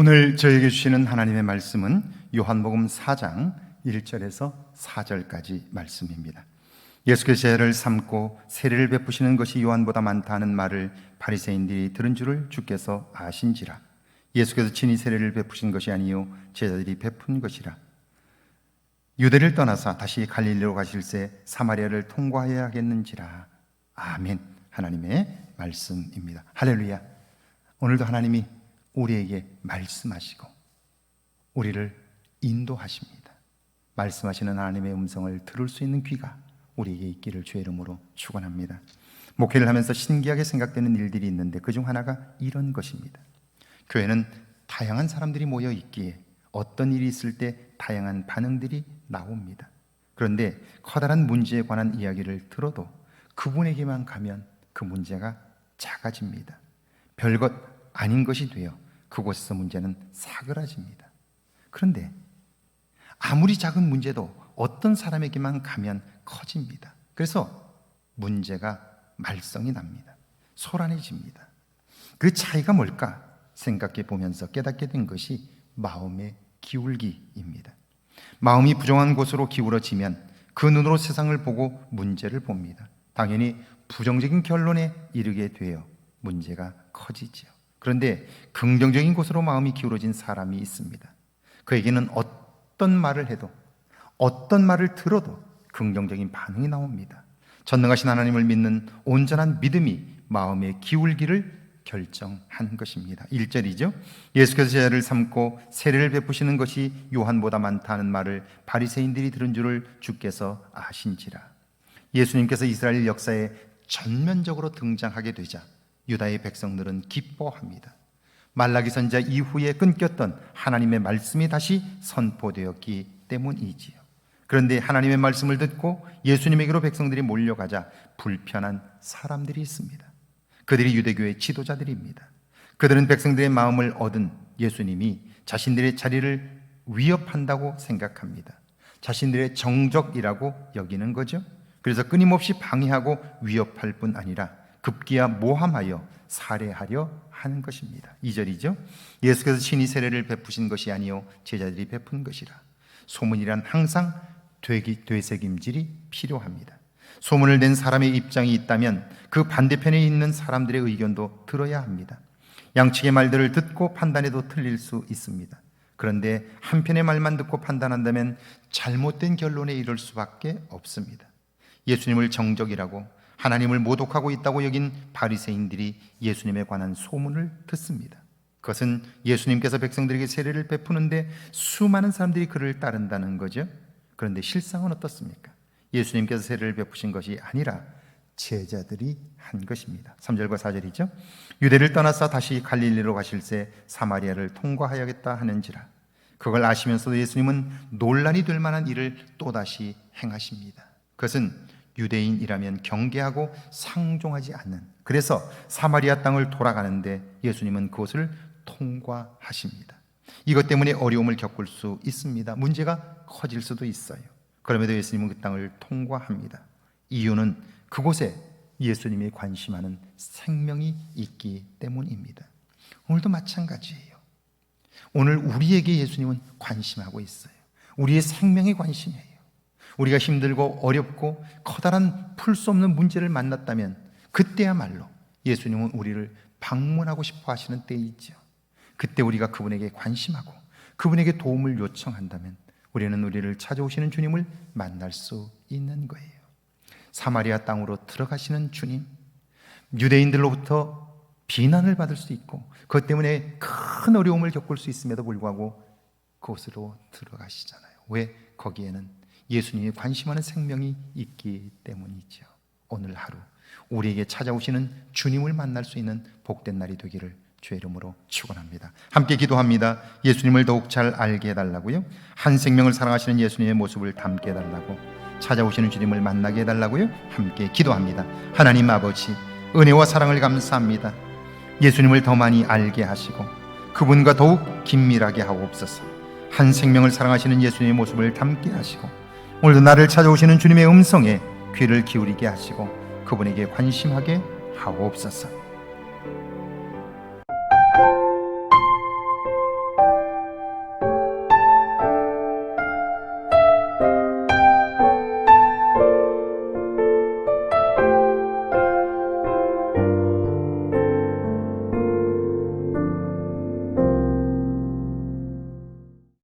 오늘 저에게 주시는 하나님의 말씀은 요한복음 4장 1절에서 4절까지 말씀입니다. 예수께서 제자를 삼고 세례를 베푸시는 것이 요한보다 많다는 말을 바리새인들이 들은 줄을 주께서 아신지라. 예수께서 친히 세례를 베푸신 것이 아니요 제자들이 베푼 것이라. 유대를 떠나사 다시 갈릴리로 가실새 사마리아를 통과해야 하겠는지라. 아멘. 하나님의 말씀입니다. 할렐루야. 오늘도 하나님이 우리에게 말씀하시고 우리를 인도하십니다. 말씀하시는 하나님의 음성을 들을 수 있는 귀가 우리에게 있기를 주의 이름으로 축원합니다. 목회를 하면서 신기하게 생각되는 일들이 있는데 그중 하나가 이런 것입니다. 교회는 다양한 사람들이 모여 있기에 어떤 일이 있을 때 다양한 반응들이 나옵니다. 그런데 커다란 문제에 관한 이야기를 들어도 그분에게만 가면 그 문제가 작아집니다. 별것 아닌 것이 되어 그곳에서 문제는 사그라집니다. 그런데 아무리 작은 문제도 어떤 사람에게만 가면 커집니다. 그래서 문제가 말썽이 납니다. 소란해집니다. 그 차이가 뭘까 생각해 보면서 깨닫게 된 것이 마음의 기울기입니다. 마음이 부정한 곳으로 기울어지면 그 눈으로 세상을 보고 문제를 봅니다. 당연히 부정적인 결론에 이르게 되어 문제가 커지죠. 그런데 긍정적인 곳으로 마음이 기울어진 사람이 있습니다. 그에게는 어떤 말을 해도 어떤 말을 들어도 긍정적인 반응이 나옵니다. 전능하신 하나님을 믿는 온전한 믿음이 마음의 기울기를 결정한 것입니다. 1절이죠. 예수께서 제자를 삼고 세례를 베푸시는 것이 요한보다 많다는 말을 바리새인들이 들은 줄을 주께서 아신지라. 예수님께서 이스라엘 역사에 전면적으로 등장하게 되자 유다의 백성들은 기뻐합니다. 말라기 선지자 이후에 끊겼던 하나님의 말씀이 다시 선포되었기 때문이지요. 그런데 하나님의 말씀을 듣고 예수님에게로 백성들이 몰려가자 불편한 사람들이 있습니다. 그들이 유대교의 지도자들입니다. 그들은 백성들의 마음을 얻은 예수님이 자신들의 자리를 위협한다고 생각합니다. 자신들의 정적이라고 여기는 거죠. 그래서 끊임없이 방해하고 위협할 뿐 아니라 급기야 모함하여 살해하려 하는 것입니다. 2절이죠. 예수께서 친히 세례를 베푸신 것이 아니요 제자들이 베푼 것이라. 소문이란 항상 되새김질이 필요합니다. 소문을 낸 사람의 입장이 있다면 그 반대편에 있는 사람들의 의견도 들어야 합니다. 양측의 말들을 듣고 판단해도 틀릴 수 있습니다. 그런데 한편의 말만 듣고 판단한다면 잘못된 결론에 이를 수밖에 없습니다. 예수님을 정적이라고 하나님을 모독하고 있다고 여긴 바리새인들이 예수님에 관한 소문을 듣습니다. 그것은 예수님께서 백성들에게 세례를 베푸는데 수많은 사람들이 그를 따른다는 거죠. 그런데 실상은 어떻습니까? 예수님께서 세례를 베푸신 것이 아니라 제자들이 한 것입니다. 3절과 4절이죠. 유대를 떠나서 다시 갈릴리로 가실새 사마리아를 통과하여야겠다 하는지라. 그걸 아시면서도 예수님은 논란이 될 만한 일을 또다시 행하십니다. 그것은 유대인이라면 경계하고 상종하지 않는, 그래서 사마리아 땅을 돌아가는데 예수님은 그것을 통과하십니다. 이것 때문에 어려움을 겪을 수 있습니다. 문제가 커질 수도 있어요. 그럼에도 예수님은 그 땅을 통과합니다. 이유는 그곳에 예수님이 관심하는 생명이 있기 때문입니다. 오늘도 마찬가지예요. 오늘 우리에게 예수님은 관심하고 있어요. 우리의 생명에 관심해요. 우리가 힘들고 어렵고 커다란 풀 수 없는 문제를 만났다면 그때야말로 예수님은 우리를 방문하고 싶어 하시는 때이죠. 그때 우리가 그분에게 관심하고 그분에게 도움을 요청한다면 우리는 우리를 찾아오시는 주님을 만날 수 있는 거예요. 사마리아 땅으로 들어가시는 주님, 유대인들로부터 비난을 받을 수 있고 그것 때문에 큰 어려움을 겪을 수 있음에도 불구하고 그곳으로 들어가시잖아요. 왜? 거기에는 예수님이 관심하는 생명이 있기 때문이죠. 오늘 하루 우리에게 찾아오시는 주님을 만날 수 있는 복된 날이 되기를 주의 이름으로 축원합니다. 함께 기도합니다. 예수님을 더욱 잘 알게 해달라고요. 한 생명을 사랑하시는 예수님의 모습을 담게 해달라고, 찾아오시는 주님을 만나게 해달라고요. 함께 기도합니다. 하나님 아버지, 은혜와 사랑을 감사합니다. 예수님을 더 많이 알게 하시고 그분과 더욱 긴밀하게 하옵소서. 한 생명을 사랑하시는 예수님의 모습을 담게 하시고 오늘도 나를 찾아오시는 주님의 음성에 귀를 기울이게 하시고 그분에게 관심하게 하옵소서.